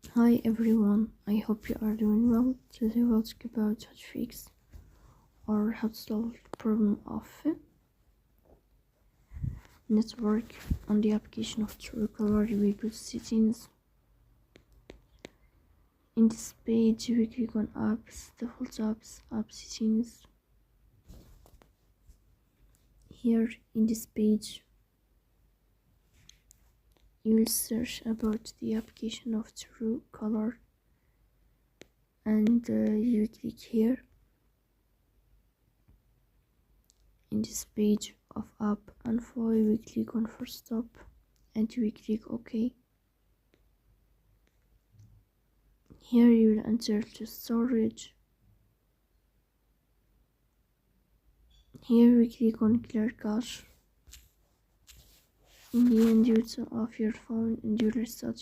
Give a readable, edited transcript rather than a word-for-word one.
Hi everyone, I hope you are doing well. Today we'll talk about how to fix or how to solve the problem of network on the application of Truecaller. We go to settings. In this page we click on apps, default apps, app settings. Here in this page you will search about the application of Truecaller and you click here. In this page of app info we click on first stop and we click OK. Here you will enter to storage. Here we click on clear cache. In the end you turn off your phone and you restart